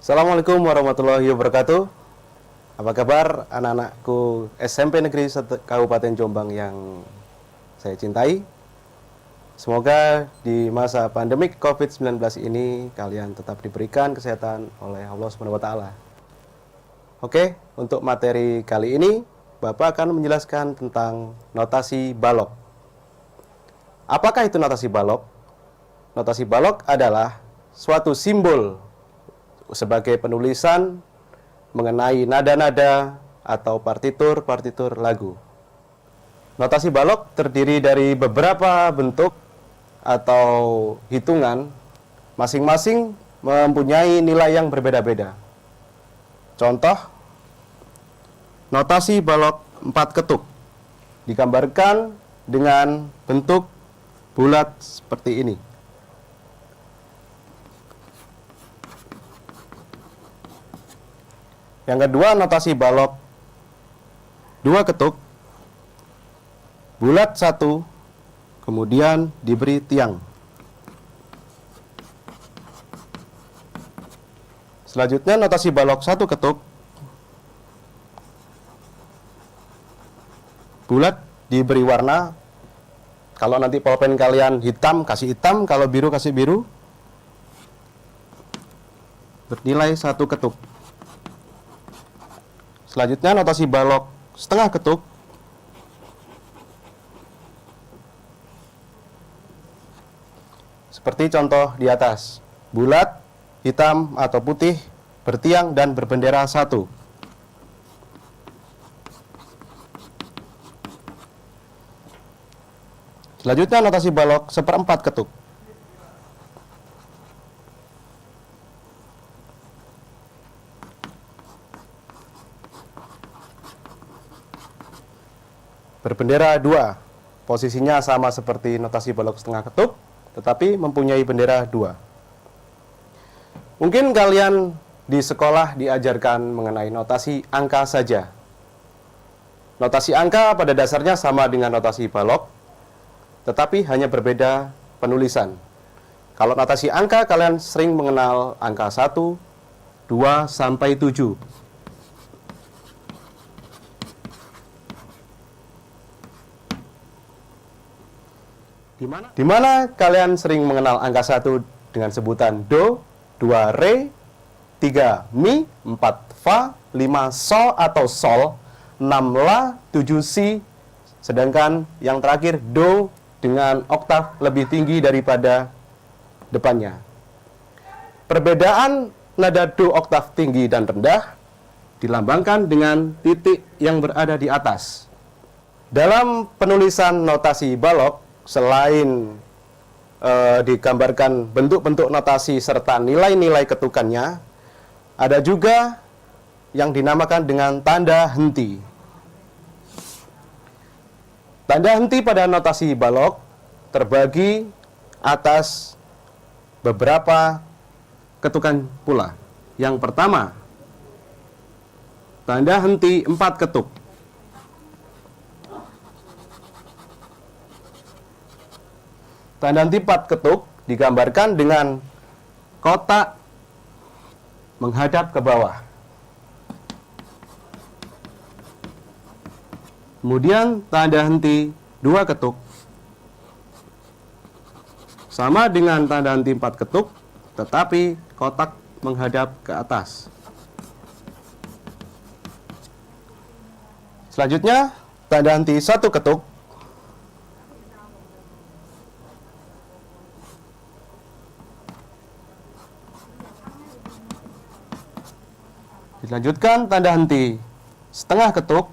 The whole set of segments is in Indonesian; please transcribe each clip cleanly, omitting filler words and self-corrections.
Assalamualaikum warahmatullahi wabarakatuh. Apa kabar anak-anakku SMP Negeri Kabupaten Jombang yang saya cintai? Semoga di masa pandemik COVID-19 ini kalian tetap diberikan kesehatan oleh Allah SWT. Oke, untuk materi kali ini Bapak akan menjelaskan tentang notasi balok. Apakah itu notasi balok? Notasi balok adalah suatu simbol sebagai penulisan mengenai nada-nada atau partitur-partitur lagu. Notasi balok terdiri dari beberapa bentuk atau hitungan, masing-masing mempunyai nilai yang berbeda-beda. Contoh, notasi balok 4 ketuk digambarkan dengan bentuk bulat seperti ini. Yang kedua, notasi balok 2 ketuk, bulat 1, kemudian diberi tiang. Selanjutnya, notasi balok 1 ketuk, bulat diberi warna. Kalau nanti pulpen kalian hitam, kasih hitam. Kalau biru, kasih biru. Bernilai 1 ketuk. Selanjutnya, notasi balok setengah ketuk, seperti contoh di atas, bulat, hitam atau putih, bertiang dan berbendera 1. Selanjutnya, notasi balok 1/4 ketuk. Berbendera 2, posisinya sama seperti notasi balok setengah ketuk, tetapi mempunyai bendera 2. Mungkin kalian di sekolah diajarkan mengenai notasi angka saja. Notasi angka pada dasarnya sama dengan notasi balok, tetapi hanya berbeda penulisan. Kalau notasi angka, kalian sering mengenal angka 1, 2, sampai 7. Di mana kalian sering mengenal angka 1 dengan sebutan do, 2 re, 3 mi, 4 fa, 5 sol atau sol, 6 la, 7 si, sedangkan yang terakhir do dengan oktav lebih tinggi daripada depannya. Perbedaan nada do oktav tinggi dan rendah dilambangkan dengan titik yang berada di atas. Dalam penulisan notasi balok, selain digambarkan bentuk-bentuk notasi serta nilai-nilai ketukannya, ada juga yang dinamakan dengan tanda henti. Tanda henti pada notasi balok terbagi atas beberapa ketukan pula. Yang pertama, tanda henti 4 ketuk. Tanda henti 4 ketuk digambarkan dengan kotak menghadap ke bawah. Kemudian tanda henti 2 ketuk sama dengan tanda henti 4 ketuk, tetapi kotak menghadap ke atas. Selanjutnya, tanda henti 1 ketuk dilanjutkan tanda henti setengah ketuk,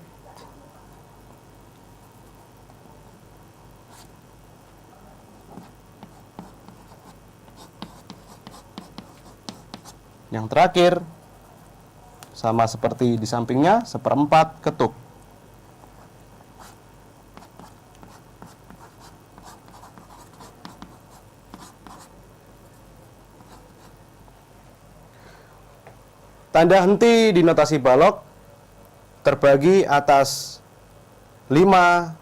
yang terakhir sama seperti di sampingnya, 1/4 ketuk. Tanda henti di notasi balok terbagi atas 5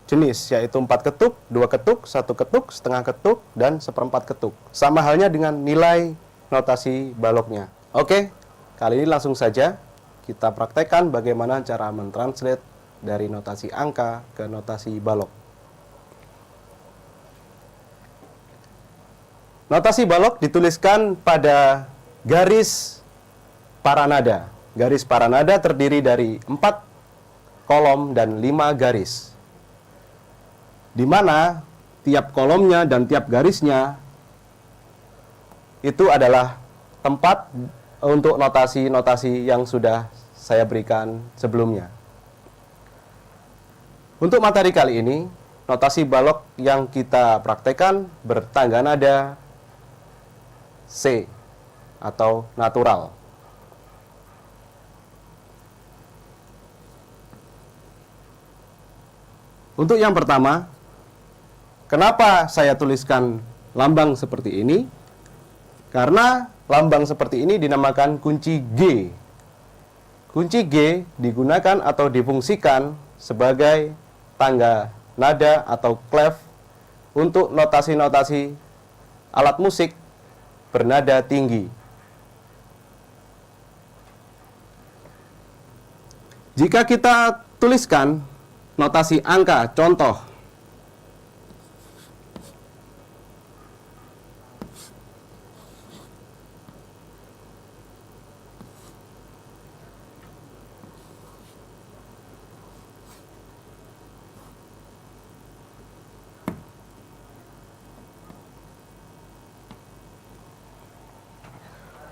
jenis, yaitu 4 ketuk, 2 ketuk, 1 ketuk, setengah ketuk, dan 1/4 ketuk. Sama halnya dengan nilai notasi baloknya. Oke, kali ini langsung saja kita praktekkan bagaimana cara mentranslate dari notasi angka ke notasi balok. Notasi balok dituliskan pada garis paranada. Garis paranada terdiri dari 4 kolom dan 5 garis, di mana tiap kolomnya dan tiap garisnya itu adalah tempat untuk notasi-notasi yang sudah saya berikan sebelumnya. Untuk materi kali ini, notasi balok yang kita praktekkan bertangga nada C atau natural. Untuk yang pertama, kenapa saya tuliskan lambang seperti ini? Karena lambang seperti ini dinamakan kunci G. Kunci G digunakan atau difungsikan sebagai tangga nada atau clef untuk notasi-notasi alat musik bernada tinggi. Jika kita tuliskan notasi angka, contoh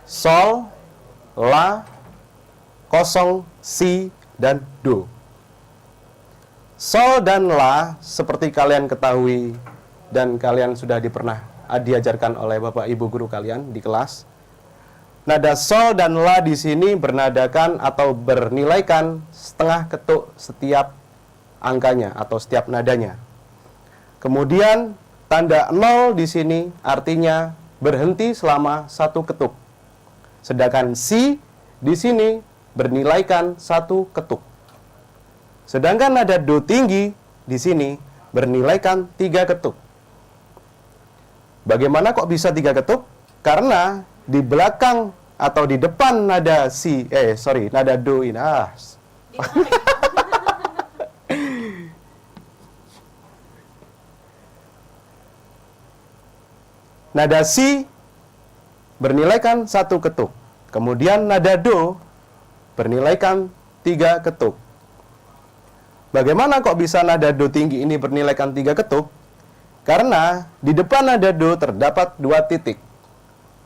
Sol, La, kosong, Si, dan Do. Sol dan La seperti kalian ketahui dan kalian sudah diajarkan oleh Bapak Ibu guru kalian di kelas. Nada Sol dan La di sini bernadakan atau bernilaikan setengah ketuk setiap angkanya atau setiap nadanya. Kemudian tanda 0 di sini artinya berhenti selama 1 ketuk. Sedangkan Si di sini bernilaikan 1 ketuk. Sedangkan nada Do tinggi di sini bernilaikan 3 ketuk. Bagaimana kok bisa 3 ketuk? Karena di belakang atau di depan nada nada Do ini. Nada Si bernilaikan 1 ketuk. Kemudian nada Do bernilaikan 3 ketuk. Bagaimana kok bisa nada Do tinggi ini bernilaikan 3 ketuk? Karena di depan nada Do terdapat 2 titik.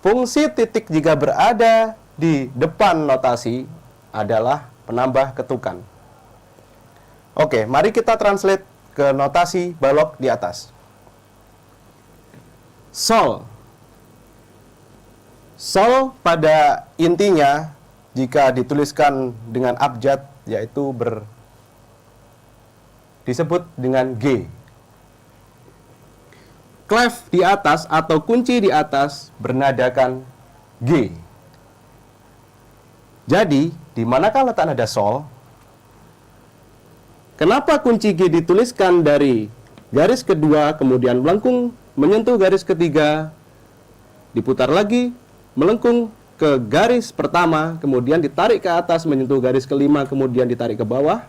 Fungsi titik jika berada di depan notasi adalah penambah ketukan. Oke, mari kita translate ke notasi balok di atas. Sol. Sol pada intinya jika dituliskan dengan abjad yaitu disebut dengan G. Clef di atas atau kunci di atas bernadakan G. Jadi, di manakah letak nada Sol? Kenapa kunci G dituliskan dari garis kedua, kemudian melengkung menyentuh garis ketiga, diputar lagi, melengkung ke garis pertama, kemudian ditarik ke atas, menyentuh garis kelima, kemudian ditarik ke bawah?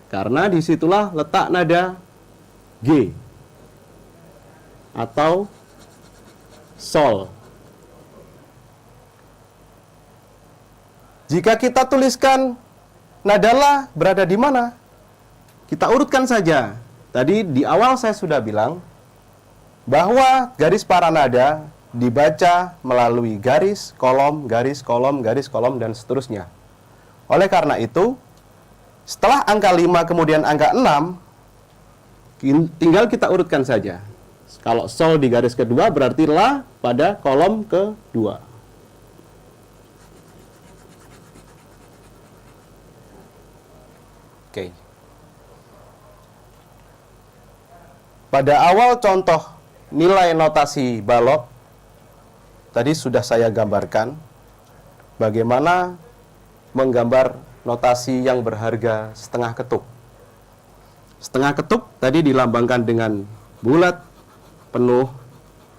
Karena disitulah letak nada G atau Sol. Jika kita tuliskan nada La berada di mana? Kita urutkan saja. Tadi di awal saya sudah bilang bahwa garis paranada dibaca melalui garis, kolom, garis, kolom, garis, kolom, dan seterusnya. Oleh karena itu, setelah angka 5 kemudian angka 6, tinggal kita urutkan saja. Kalau Sol di garis kedua berarti La pada kolom kedua. Oke. Pada awal contoh nilai notasi balok, tadi sudah saya gambarkan bagaimana menggambar notasi yang berharga setengah ketuk. Setengah ketuk tadi dilambangkan dengan bulat, penuh,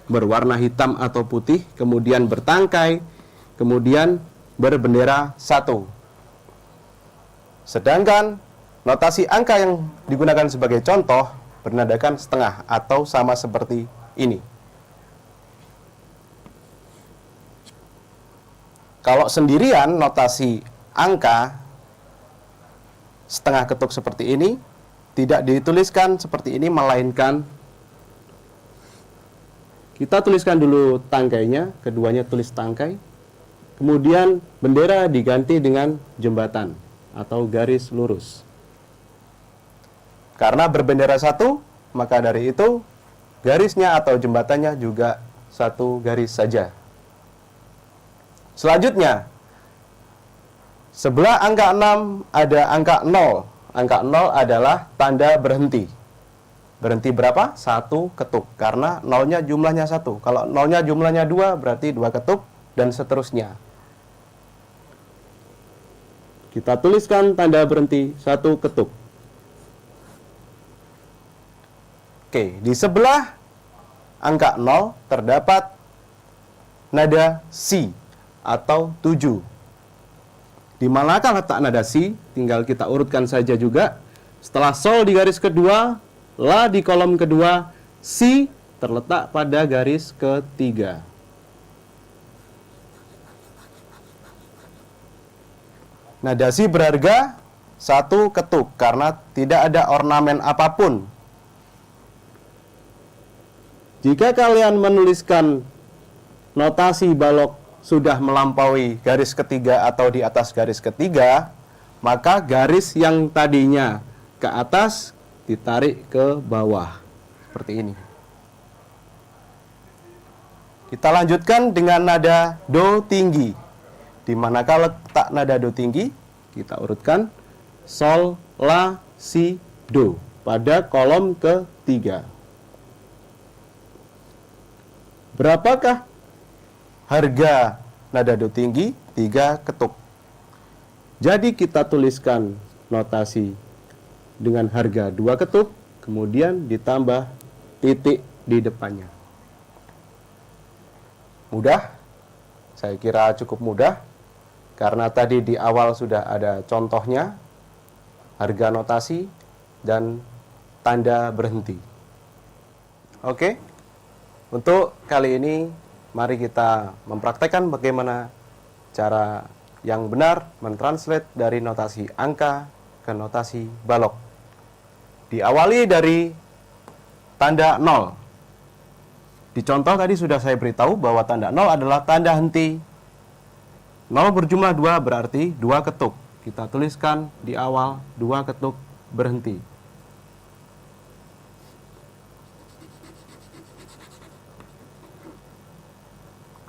berwarna hitam atau putih, kemudian bertangkai, kemudian berbendera 1. Sedangkan notasi angka yang digunakan sebagai contoh bernadakan setengah atau sama seperti ini. Kalau sendirian notasi angka setengah ketuk seperti ini tidak dituliskan seperti ini, melainkan kita tuliskan dulu tangkainya, keduanya tulis tangkai, kemudian bendera diganti dengan jembatan atau garis lurus. Karena berbendera 1, maka dari itu garisnya atau jembatannya juga 1 garis saja. Selanjutnya, sebelah angka 6 ada angka 0. Angka 0 adalah tanda berhenti. Berhenti berapa? 1 ketuk. Karena 0-nya jumlahnya 1. Kalau 0-nya jumlahnya 2, berarti 2 ketuk, dan seterusnya. Kita tuliskan tanda berhenti 1 ketuk. Oke, di sebelah angka 0 terdapat nada si atau 7. Di manakah letak nada si? Tinggal kita urutkan saja juga. Setelah sol di garis kedua, la di kolom kedua, si terletak pada garis ketiga. Nada si berharga 1 ketuk karena tidak ada ornamen apapun. Jika kalian menuliskan notasi balok sudah melampaui garis ketiga atau di atas garis ketiga, maka garis yang tadinya ke atas ditarik ke bawah seperti ini. Kita lanjutkan dengan nada do tinggi. Di manakah letak nada do tinggi? Kita urutkan sol, la, si, do pada kolom ketiga. Berapakah harga nada do tinggi? 3 ketuk. Jadi kita tuliskan notasi dengan harga 2 ketuk, kemudian ditambah titik di depannya. Mudah? Saya kira cukup mudah, karena tadi di awal sudah ada contohnya, harga notasi, dan tanda berhenti. Oke? Untuk kali ini, mari kita mempraktekkan bagaimana cara yang benar mentranslate dari notasi angka ke notasi balok. Diawali dari tanda 0. Di contoh tadi sudah saya beritahu bahwa tanda 0 adalah tanda henti. 0 berjumlah 2 berarti 2 ketuk. Kita tuliskan di awal 2 ketuk berhenti.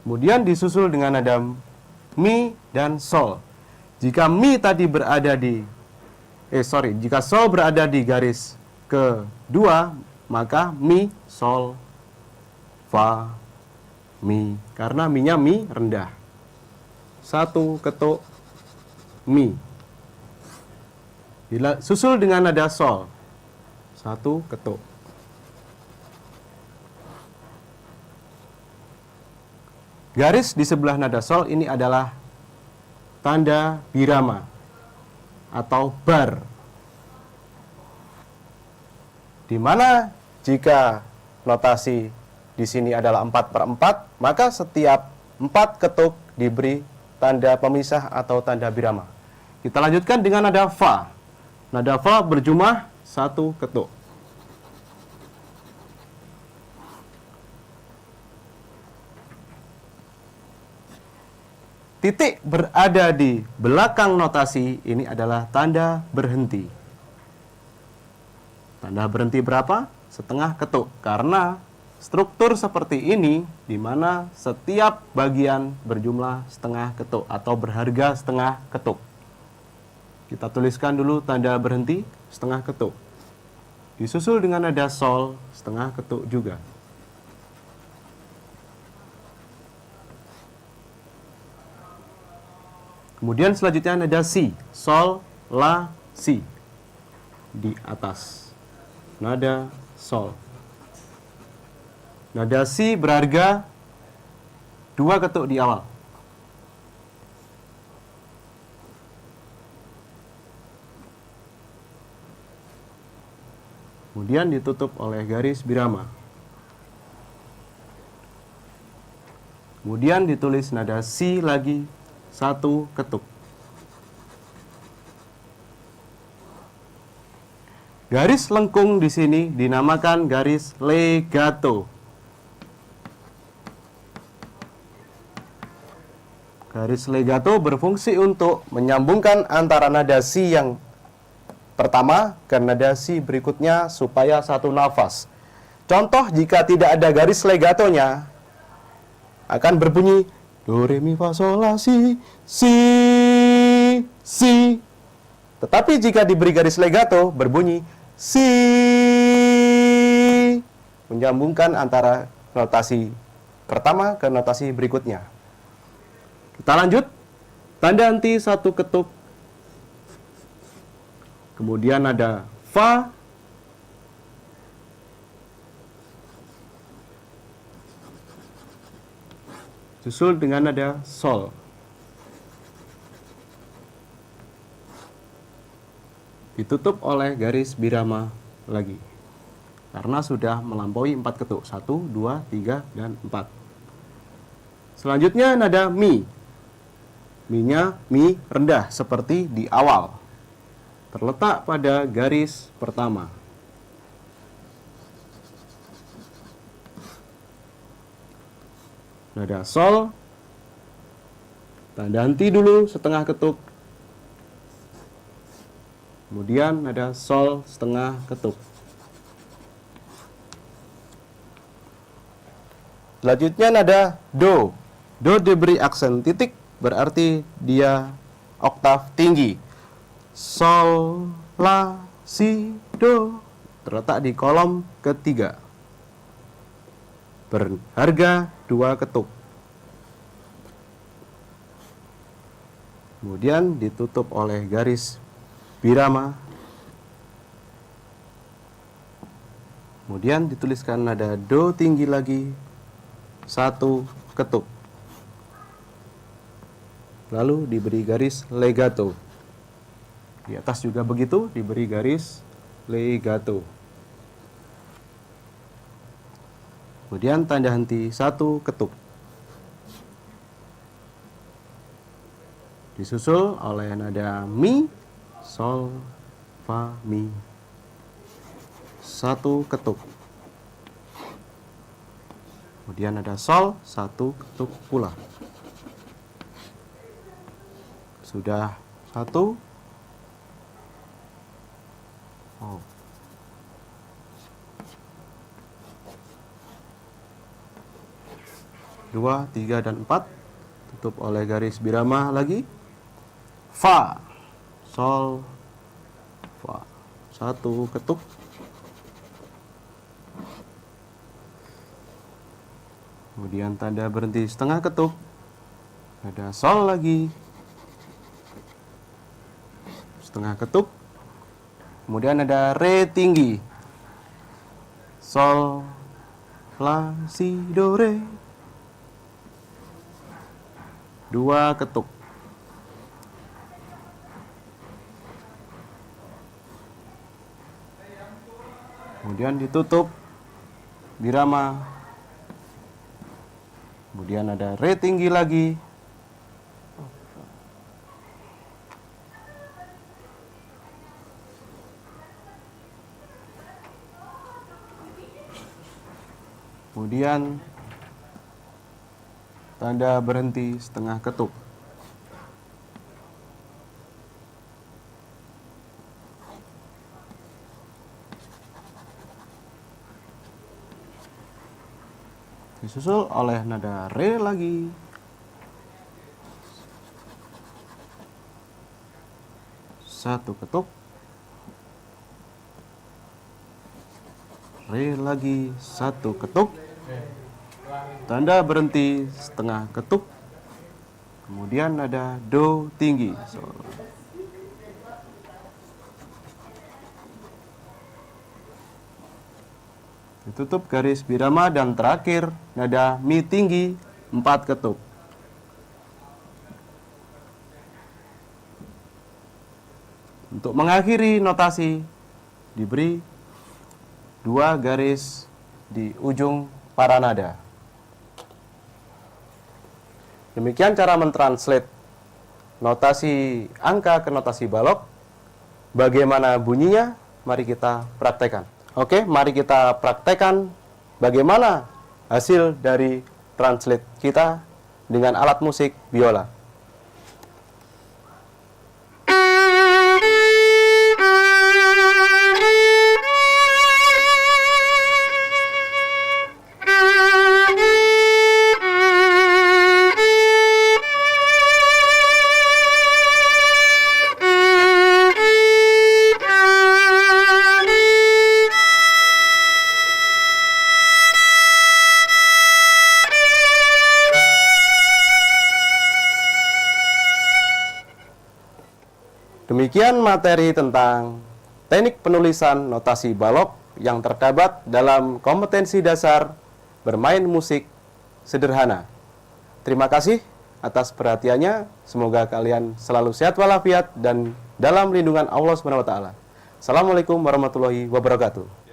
Kemudian disusul dengan nada mi dan sol. Jika mi tadi berada di jika sol berada di garis kedua, maka mi, sol, fa, mi. Karena mi-nya mi rendah. 1 ketuk mi. Bila susul dengan nada sol, 1 ketuk. Garis di sebelah nada sol ini adalah tanda birama atau bar. Di mana jika notasi di sini adalah 4/4, maka setiap 4 ketuk diberi tanda pemisah atau tanda birama. Kita lanjutkan dengan nada fa. Nada fa berjumlah 1 ketuk. Titik berada di belakang notasi ini adalah tanda berhenti. Tanda berhenti berapa? Setengah ketuk. Karena struktur seperti ini di mana setiap bagian berjumlah setengah ketuk atau berharga setengah ketuk. Kita tuliskan dulu tanda berhenti setengah ketuk. Disusul dengan nada sol setengah ketuk juga. Kemudian selanjutnya nada si, sol, la, si. Di atas. Nada sol. Nada si berharga 2 ketuk di awal. Kemudian ditutup oleh garis birama. Kemudian ditulis nada si lagi 1 ketuk. Garis lengkung di sini dinamakan garis legato. Garis legato berfungsi untuk menyambungkan antara nada si yang pertama ke nada si berikutnya supaya satu nafas. Contoh, jika tidak ada garis legatonya, akan berbunyi do re mi fa sol la si si. Tetapi jika diberi garis legato berbunyi si, menyambungkan antara notasi pertama ke notasi berikutnya. Kita lanjut. Tanda henti 1 ketuk. Kemudian ada fa, susul dengan nada sol. Ditutup oleh garis birama lagi. Karena sudah melampaui 4 ketuk. 1, 2, 3, dan 4. Selanjutnya nada mi. Mi-nya mi rendah seperti di awal. Terletak pada garis pertama. Nada sol, tanda henti dulu setengah ketuk. Kemudian nada sol setengah ketuk. Selanjutnya nada do. Do diberi aksen titik, berarti dia oktav tinggi. Sol, la, si, do. Terletak di kolom ketiga. Berharga 2 ketuk. Kemudian ditutup oleh garis birama. Kemudian dituliskan nada do tinggi lagi 1 ketuk. Lalu diberi garis legato. Di atas juga begitu, diberi garis legato. Kemudian tanda henti 1 ketuk. Disusul oleh nada mi, sol, fa, mi. 1 ketuk. Kemudian ada sol, 1 ketuk pula. Sudah 1. Oh. 2, 3, dan 4. Tutup oleh garis birama lagi. Fa, sol, fa. 1 ketuk. Kemudian tanda berhenti setengah ketuk. Ada sol lagi. Setengah ketuk. Kemudian ada re tinggi. Sol, la, si, do, re. 2 ketuk. Kemudian ditutup birama. Kemudian ada re tinggi lagi. Kemudian tanda berhenti setengah ketuk. Disusul oleh nada re lagi. Satu ketuk. Re lagi 1 ketuk. Tanda berhenti setengah ketuk. Kemudian ada do tinggi. Ditutup garis birama dan terakhir nada mi tinggi 4 ketuk. Untuk mengakhiri notasi diberi 2 garis di ujung para nada. Demikian cara mentranslate notasi angka ke notasi balok. Bagaimana bunyinya? Mari kita praktekkan. Oke, mari kita praktekkan bagaimana hasil dari translate kita dengan alat musik biola. Demikian materi tentang teknik penulisan notasi balok yang terdapat dalam kompetensi dasar bermain musik sederhana. Terima kasih atas perhatiannya. Semoga kalian selalu sehat walafiat dan dalam lindungan Allah SWT. Assalamualaikum warahmatullahi wabarakatuh.